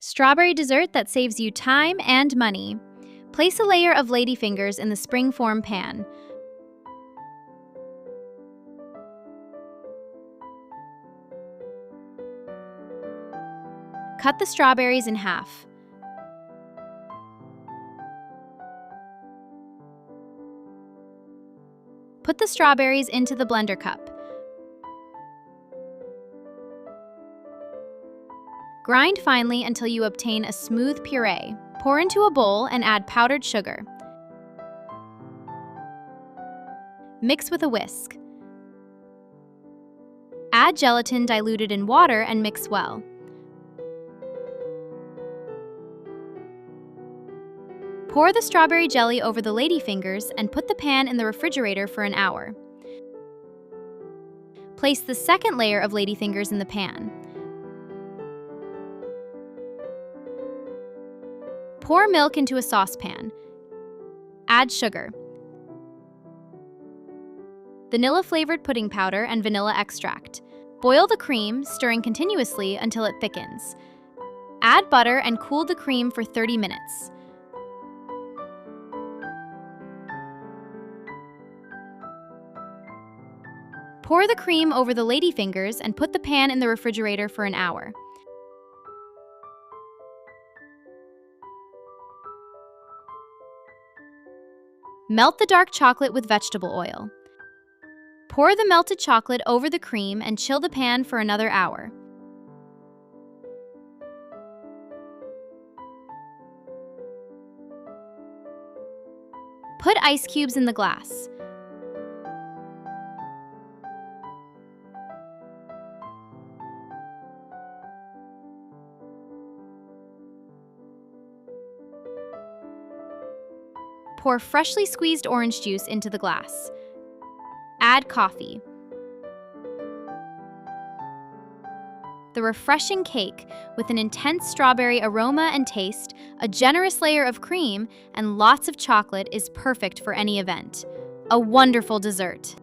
Strawberry dessert that saves you time and money. Place a layer of ladyfingers in the springform pan. Cut the strawberries in half. Put the strawberries into the blender cup. Grind finely until you obtain a smooth puree. Pour into a bowl and add powdered sugar. Mix with a whisk. Add gelatin diluted in water and mix well. Pour the strawberry jelly over the ladyfingers and put the pan in the refrigerator for an hour. Place the second layer of ladyfingers in the pan. Pour milk into a saucepan. Add sugar, vanilla-flavored pudding powder, and vanilla extract. Boil the cream, stirring continuously until it thickens. Add butter and cool the cream for 30 minutes. Pour the cream over the ladyfingers and put the pan in the refrigerator for an hour. Melt the dark chocolate with vegetable oil. Pour the melted chocolate over the cream and chill the pan for another hour. Put ice cubes in the glass. Pour freshly squeezed orange juice into the glass. Add coffee. The refreshing cake with an intense strawberry aroma and taste, a generous layer of cream, and lots of chocolate is perfect for any event. A wonderful dessert.